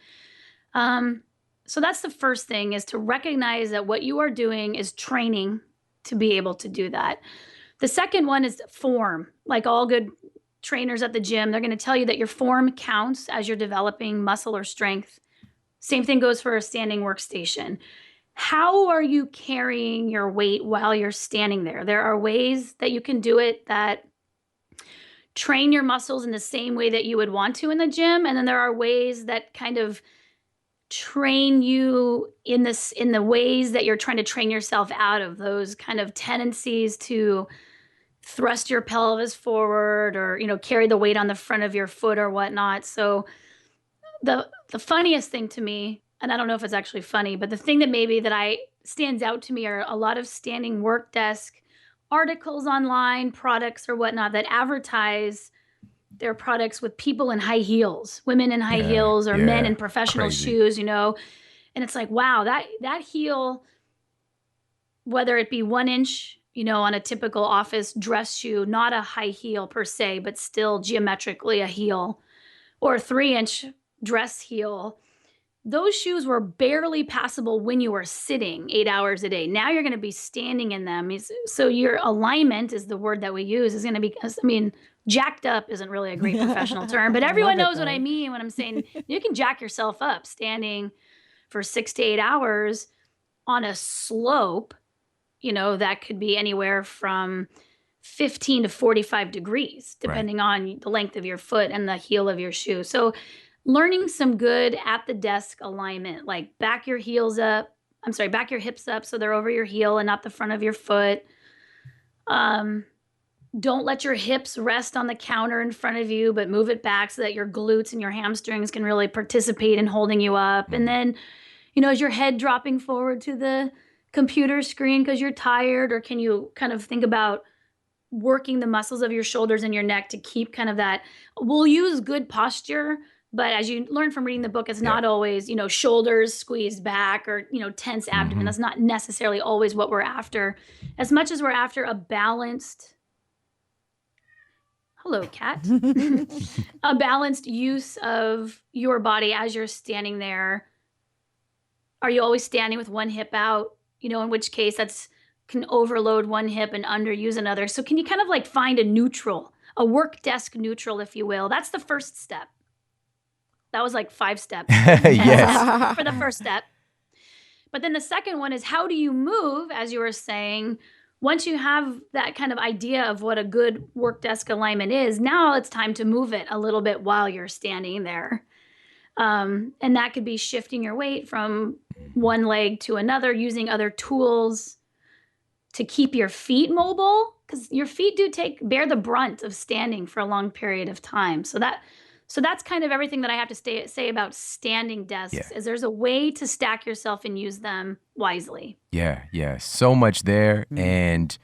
So that's the first thing, is to recognize that what you are doing is training to be able to do that. The second one is form. Like all good trainers at the gym, they're going to tell you that your form counts as you're developing muscle or strength. Same thing goes for a standing workstation. How are you carrying your weight while you're standing there? There are ways that you can do it that train your muscles in the same way that you would want to in the gym. And then there are ways that kind of train you in the ways that you're trying to train yourself out of those kind of tendencies to thrust your pelvis forward or, carry the weight on the front of your foot or whatnot. So the funniest thing to me, and I don't know if it's actually funny, but the thing that stands out to me are a lot of standing work desk articles online, products or whatnot that advertise their products with people in high heels, women in high heels, or men in professional shoes, and it's like, wow, that heel, whether it be 1 inch, on a typical office dress shoe, not a high heel per se, but still geometrically a heel, or 3-inch dress heel, those shoes were barely passable when you were sitting 8 hours a day. Now you're going to be standing in them. So your alignment is the word that we use, is going to be, I mean, jacked up isn't really a great professional term, but everyone knows what I mean when I'm saying you can jack yourself up standing for 6 to 8 hours on a slope, that could be anywhere from 15 to 45 degrees, depending on the length of your foot and the heel of your shoe. So learning some good at the desk alignment, like back your hips up so they're over your heel and not the front of your foot. Don't let your hips rest on the counter in front of you, but move it back so that your glutes and your hamstrings can really participate in holding you up. And then, is your head dropping forward to the computer screen because you're tired, or can you kind of think about working the muscles of your shoulders and your neck to keep kind of that? We'll use good posture, but as you learn from reading the book, it's not always, shoulders squeezed back or, tense abdomen. That's not necessarily always what we're after. As much as we're after a balanced, hello, cat, a balanced use of your body as you're standing there. Are you always standing with one hip out? In which case can overload one hip and underuse another. So can you kind of like find a neutral, a work desk neutral, if you will? That's the first step. That was like 5 steps. Yes. For the first step. But then the second one is, how do you move, as you were saying, once you have that kind of idea of what a good work desk alignment is, now it's time to move it a little bit while you're standing there. And that could be shifting your weight from one leg to another, using other tools to keep your feet mobile, because your feet do bear the brunt of standing for a long period of time. So that's kind of everything that I have to say about standing desks. Is there's a way to stack yourself and use them wisely. Yeah. So much there. And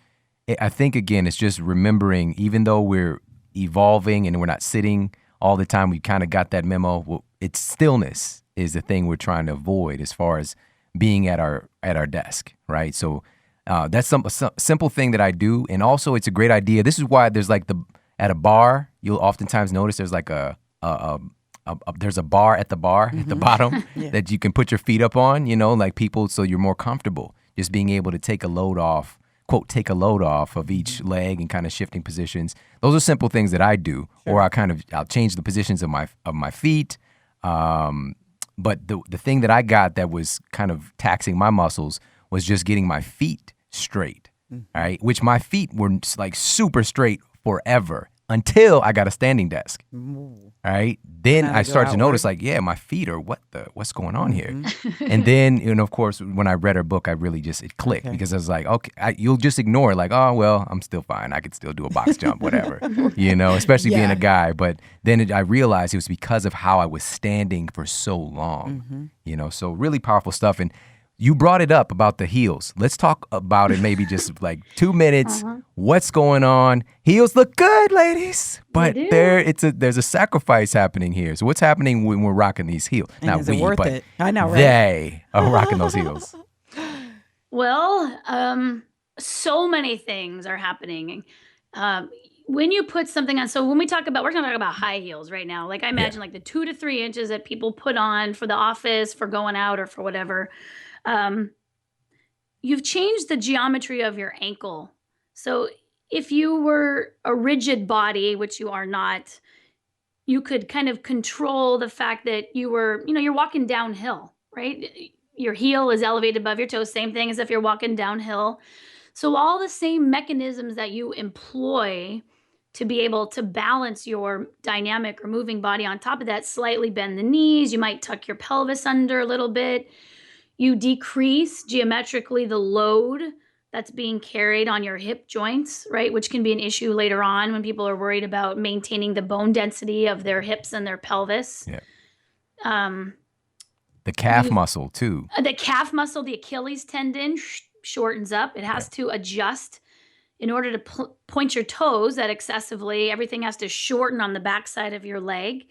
I think, again, it's just remembering, even though we're evolving and we're not sitting all the time, we kind of got that memo. Well, it's stillness is the thing we're trying to avoid as far as being at our desk, right? So that's some simple thing that I do. And also, it's a great idea. This is why there's like at a bar, you'll oftentimes notice there's like there's a bar at the bottom that you can put your feet up on, like people, so you're more comfortable just being able to take a load off of each leg and kind of shifting positions. Those are simple things that I do, or I'll change the positions of my feet. But the thing that I got that was kind of taxing my muscles was just getting my feet straight, right? Which my feet were like super straight forever until I got a standing desk, right? Then I started to notice like, my feet are what's going on here? And then, of course, when I read her book, I really it clicked because I was like, okay, you'll just ignore it, like, oh, well, I'm still fine. I could still do a box jump, whatever, especially being a guy. But then I realized it was because of how I was standing for so long, so really powerful stuff. And you brought it up about the heels. Let's talk about it maybe just like 2 minutes. What's going on? Heels look good, ladies. But there's a sacrifice happening here. So what's happening when we're rocking these heels? And Not is it worth but it? I know, right? They are rocking those heels. Well, so many things are happening. When you put something on, so when we're going to talk about high heels right now. Like I imagine like the 2 to 3 inches that people put on for the office, for going out or for whatever. You've changed the geometry of your ankle. So if you were a rigid body, which you are not, you could kind of control the fact that you're walking downhill, right? Your heel is elevated above your toes, same thing as if you're walking downhill. So all the same mechanisms that you employ to be able to balance your dynamic or moving body, on top of that, slightly bend the knees. You might tuck your pelvis under a little bit. You decrease geometrically the load that's being carried on your hip joints, right? Which can be an issue later on when people are worried about maintaining the bone density of their hips and their pelvis. Yeah. The calf muscle too. The calf muscle, the Achilles tendon shortens up. It has to adjust in order to point your toes that excessively. Everything has to shorten on the backside of your leg.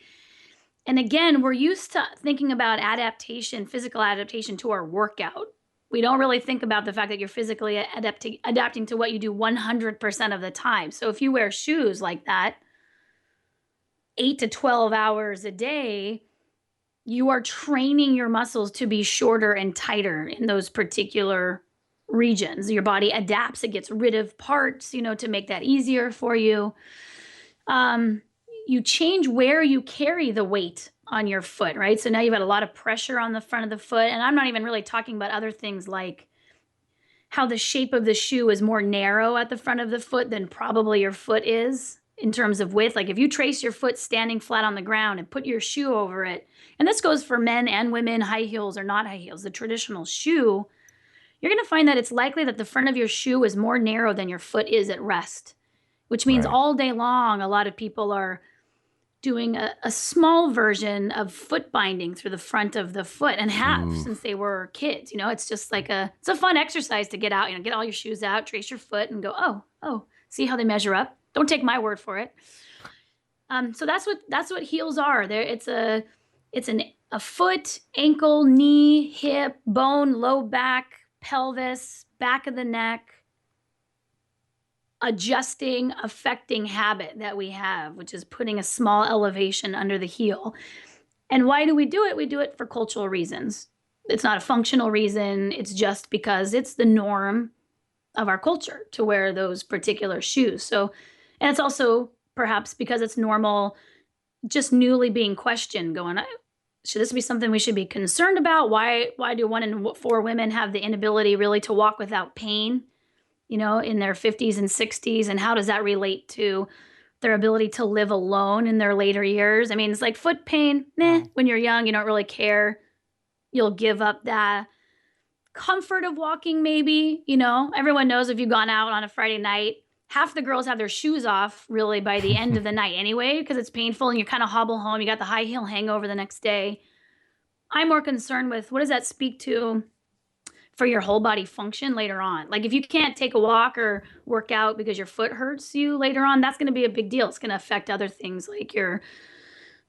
And again, we're used to thinking about physical adaptation to our workout. We don't really think about the fact that you're physically adapting to what you do 100% of the time. So if you wear shoes like that, 8 to 12 hours a day, you are training your muscles to be shorter and tighter in those particular regions. Your body adapts, it gets rid of parts, to make that easier for you. You change where you carry the weight on your foot, right? So now you've got a lot of pressure on the front of the foot. And I'm not even really talking about other things like how the shape of the shoe is more narrow at the front of the foot than probably your foot is in terms of width. Like if you trace your foot standing flat on the ground and put your shoe over it, and this goes for men and women, high heels or not high heels, the traditional shoe, you're going to find that it's likely that the front of your shoe is more narrow than your foot is at rest, which means Right. all day long, a lot of people are doing a small version of foot binding through the front of the foot and have Ooh. since they were kids. It's just like it's a fun exercise to get out, get all your shoes out, trace your foot and go, oh, see how they measure up. Don't take my word for it. So that's what heels are. It's a foot, ankle, knee, hip, bone, low back, pelvis, back of the neck, adjusting, affecting habit that we have, which is putting a small elevation under the heel. And why do we do it? We do it for cultural reasons. It's not a functional reason. It's just because it's the norm of our culture to wear those particular shoes. So, and it's also perhaps because it's normal, just newly being questioned, going, should this be something we should be concerned about? Why do 1 in 4 women have the inability really to walk without pain, in their 50s and 60s? And how does that relate to their ability to live alone in their later years? I mean, it's like foot pain, when you're young, you don't really care. You'll give up that comfort of walking, maybe. Everyone knows if you've gone out on a Friday night, half the girls have their shoes off really by the end of the night anyway, because it's painful and you kind of hobble home. You got the high heel hangover the next day. I'm more concerned with what does that speak to for your whole body function later on. Like if you can't take a walk or work out because your foot hurts you later on, that's going to be a big deal. It's going to affect other things like your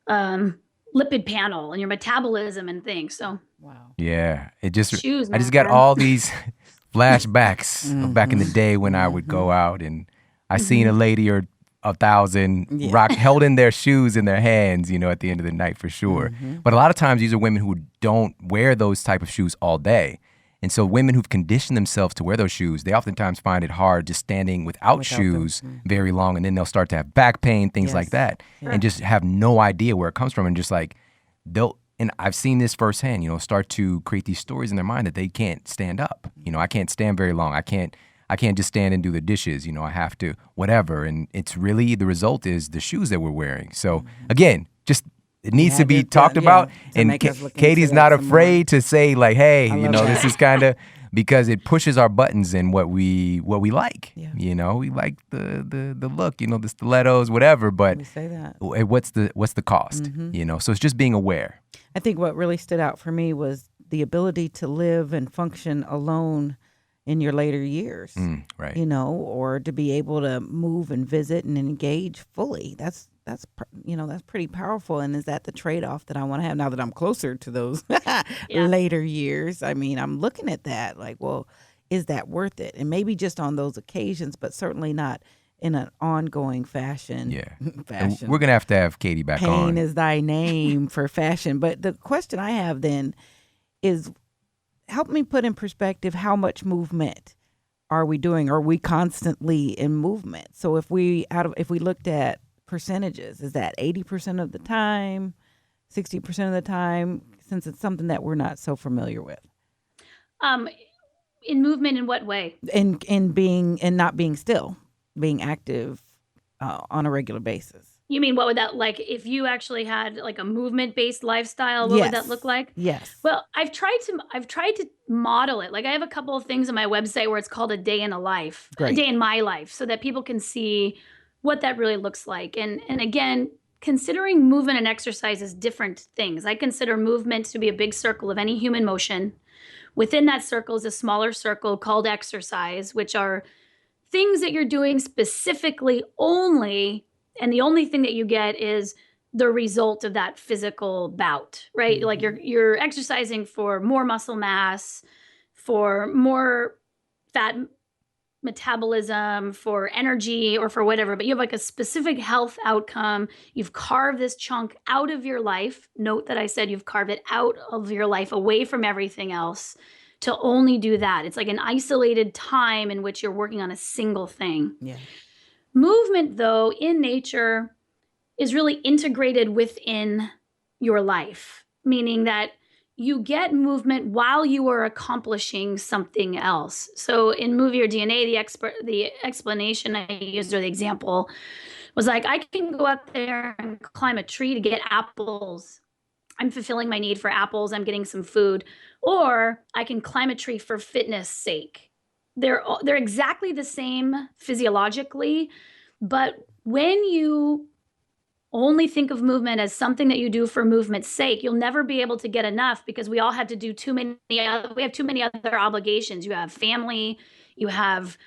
lipid panel and your metabolism and things. So Wow. Yeah. shoes, I just man. got all these flashbacks of back in the day when I would go out and I seen a lady or 1,000 Yeah. held in their shoes in their hands, at the end of the night for sure. But a lot of times these are women who don't wear those type of shoes all day. And so women who've conditioned themselves to wear those shoes, they oftentimes find it hard just standing without Without them. shoes very long. And then they'll start to have back pain, things like Yes. that, Yeah. and just have no idea where it comes from. And just like and I've seen this firsthand, start to create these stories in their mind that they can't stand up. I can't stand very long. I can't just stand and do the dishes. I have to whatever. And it's really the result is the shoes that we're wearing. So again, just it needs to be talked about. to And make us look into Katie's that not some more. afraid to say like, hey, I love this that. is kind of because it pushes our buttons in what we like. Yeah. We like the look, the stilettos, whatever. But We say that. what's the cost? So it's just being aware. I think what really stood out for me was the ability to live and function alone in your later years, Right. or to be able to move and visit and engage fully. That's pretty powerful. And is that the trade-off that I want to have now that I'm closer to those later years? I mean, I'm looking at that like, well, is that worth it? And maybe just on those occasions, but certainly not in an ongoing fashion. Yeah. And Fashion. we're going to have Katy back Pain on. is thy name for fashion. But the question I have then is, help me put in perspective, how much movement are we doing? Are we constantly in movement? So if we looked at percentages, is that 80% of the time, 60% of the time, since it's something that we're not so familiar with? In movement, in what way? In not being still, being active on a regular basis. You mean what would that like if you actually had like a movement-based lifestyle? What would that look like? Yes. Well, I've tried to model it. Like I have a couple of things on my website where it's called a day in a life, Great. a day in my life, so that people can see what that really looks like. And again, considering movement and exercise as different things. I consider movement to be a big circle of any human motion. Within that circle is a smaller circle called exercise, which are things that you're doing specifically only, and the only thing that you get is the result of that physical bout, right? Like you're exercising for more muscle mass, for more fat metabolism, for energy, or for whatever, but you have like a specific health outcome. You've carved this chunk out of your life. Note that I said you've carved it out of your life, away from everything else, to only do that. It's like an isolated time in which you're working on a single thing. Yeah. Movement, though, in nature is really integrated within your life, meaning that you get movement while you are accomplishing something else. So in Move Your DNA, the explanation I used, or the example, was like, I can go up there and climb a tree to get apples. I'm fulfilling my need for apples. I'm getting some food. Or I can climb a tree for fitness sake. They're exactly the same physiologically, but when you only think of movement as something that you do for movement's sake, you'll never be able to get enough, because we all have to do we have too many other obligations. You have family, you have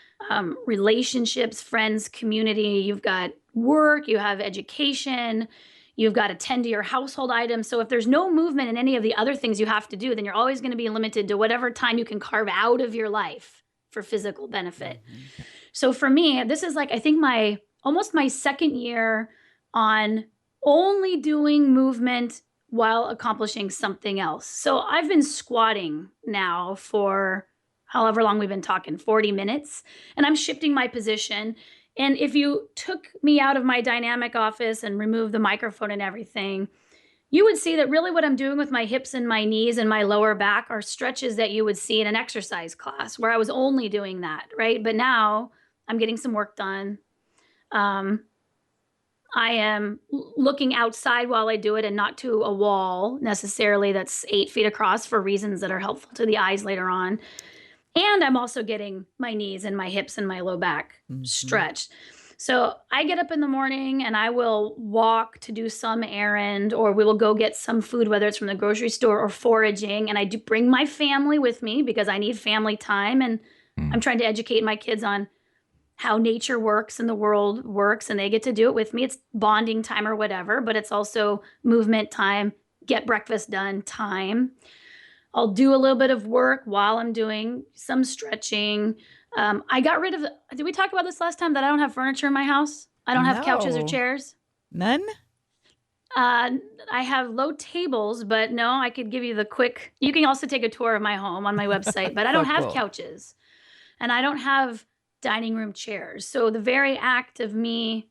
relationships, friends, community, you've got work, you have education, you've got to tend to your household items. So if there's no movement in any of the other things you have to do, then you're always going to be limited to whatever time you can carve out of your life for physical benefit. Mm-hmm. So for me, this is like, I think almost my second year on only doing movement while accomplishing something else. So I've been squatting now for however long we've been talking, 40 minutes, and I'm shifting my position. And if you took me out of my dynamic office and removed the microphone and everything, you would see that really what I'm doing with my hips and my knees and my lower back are stretches that you would see in an exercise class, where I was only doing that, right? But now I'm getting some work done. I am looking outside while I do it, and not to a wall necessarily that's 8 feet across, for reasons that are helpful to the eyes later on. And I'm also getting my knees and my hips and my low back stretched. So I get up in the morning and I will walk to do some errand, or we will go get some food, whether it's from the grocery store or foraging. And I do bring my family with me, because I need family time. And I'm trying to educate my kids on how nature works and the world works, and they get to do it with me. It's bonding time or whatever, but it's also movement time, get breakfast done time. I'll do a little bit of work while I'm doing some stretching. I got rid of, did we talk about this last time, that I don't have furniture in my house? I don't have couches or chairs. None? I have low tables, but no, I could give you the quick, you can also take a tour of my home on my website, but I don't have couches, and I don't have dining room chairs. So the very act of me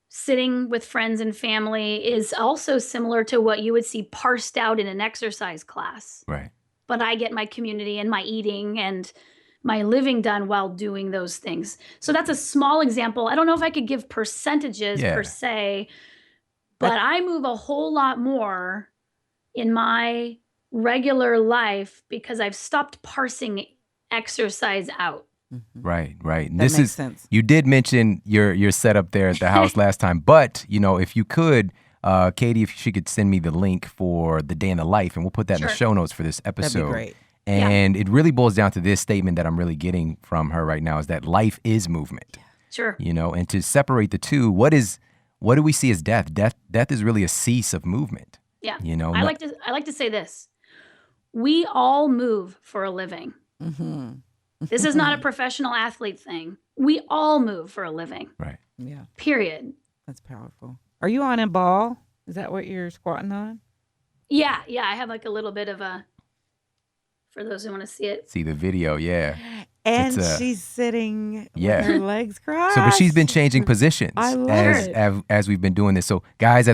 sitting with friends and family is also similar to what you would see parsed out in an exercise class. Right. But I get my community and my eating and my living done while doing those things. So that's a small example. I don't know if I could give percentages per se, but I move a whole lot more in my regular life because I've stopped parsing exercise out. Right. That makes sense. You did mention your setup there at the house last time, but if you could, Katy, if she could send me the link for the day in the life, and we'll put that in the show notes for this episode. That'd be great. And it really boils down to this statement that I'm really getting from her right now, is that life is movement. Sure. And to separate the two, what do we see as death? Death is really a cease of movement. Yeah. I like to say this. We all move for a living. Mm-hmm. This is not a professional athlete thing. We all move for a living. Right. Yeah. Period. That's powerful. Are you on a ball? Is that what you're squatting on? Yeah. I have like a little bit of for those who want to see it. See the video, yeah. And she's sitting with her legs crossed. But she's been changing positions as we've been doing this. So guys,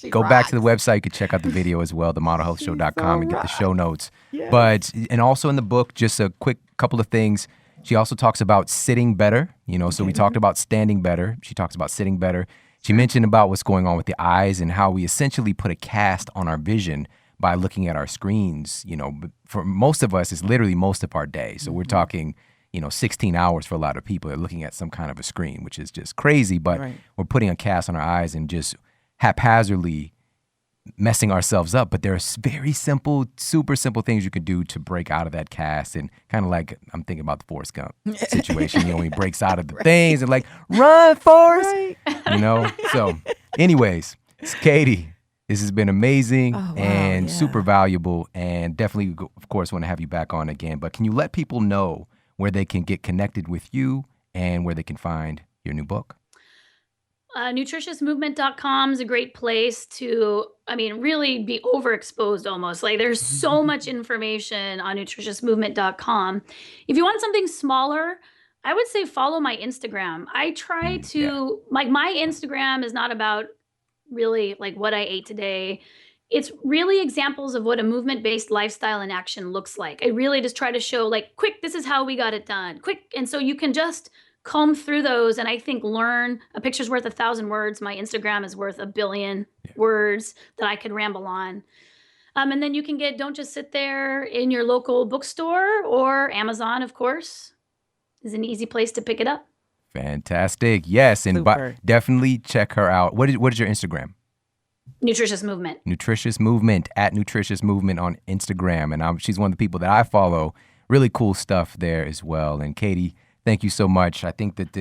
go back to the website. You can check out the video as well, themodelhealthshow.com, and get the show notes. Yes. And also in the book, just a quick couple of things. She also talks about sitting better. So we talked about standing better. She talks about sitting better. She mentioned about what's going on with the eyes and how we essentially put a cast on our vision by looking at our screens. For most of us, it's literally most of our day. So we're talking 16 hours for a lot of people. They're looking at some kind of a screen, which is just crazy, but we're putting a cast on our eyes and just haphazardly messing ourselves up. But there's very simple, super simple things you can do to break out of that cast. And kind of like, I'm thinking about the Forrest Gump situation, when he breaks out of the things and like, run, Forrest, So anyways, it's Katy. This has been amazing and super valuable, and definitely, of course, want to have you back on again. But can you let people know where they can get connected with you and where they can find your new book. Nutritiousmovement.com is a great place to, really be overexposed almost. Like there's so much information on nutritiousmovement.com. If you want something smaller, I would say follow my Instagram. I try to, like, my Instagram is not about really like what I ate today. It's really examples of what a movement-based lifestyle in action looks like. I really just try to show like, quick, this is how we got it done. Quick. And so you can just comb through those and I think learn. A picture's worth 1,000 words. My Instagram is worth 1 billion words that I could ramble on. And then you can don't just sit there in your local bookstore, or Amazon, of course, is an easy place to pick it up. Fantastic. Yes. And definitely check her out. What is your Instagram? Nutritious Movement. Nutritious Movement, at Nutritious Movement on Instagram. And she's one of the people that I follow. Really cool stuff there as well. And Katy, thank you so much. I think that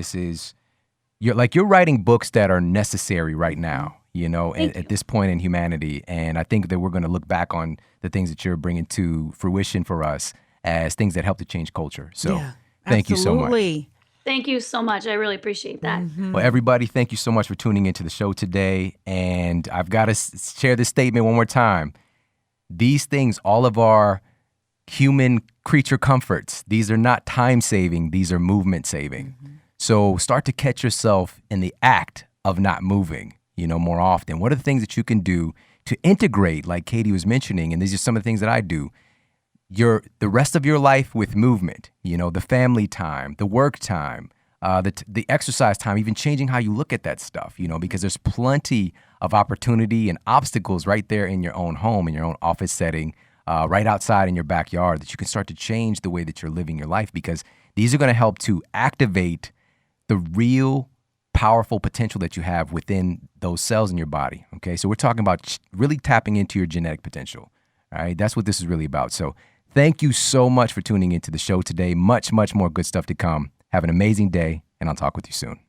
you're writing books that are necessary right now, at this point in humanity. And I think that we're going to look back on the things that you're bringing to fruition for us as things that help to change culture. So thank you so much. Thank you so much. I really appreciate that. Mm-hmm. Well, everybody, thank you so much for tuning into the show today. And I've got to share this statement one more time. These things, all of our human creature comforts, these are not time saving, these are movement saving. Mm-hmm. So start to catch yourself in the act of not moving, more often. What are the things that you can do to integrate, like Katy was mentioning, and these are some of the things that I do, the rest of your life with movement, the family time, the work time, the exercise time, even changing how you look at that stuff, because there's plenty of opportunity and obstacles right there in your own home, in your own office setting, right outside in your backyard, that you can start to change the way that you're living your life, because these are going to help to activate the real powerful potential that you have within those cells in your body. Okay, so we're talking about really tapping into your genetic potential. All right, that's what this is really about. So thank you so much for tuning into the show today. Much, much more good stuff to come. Have an amazing day, and I'll talk with you soon.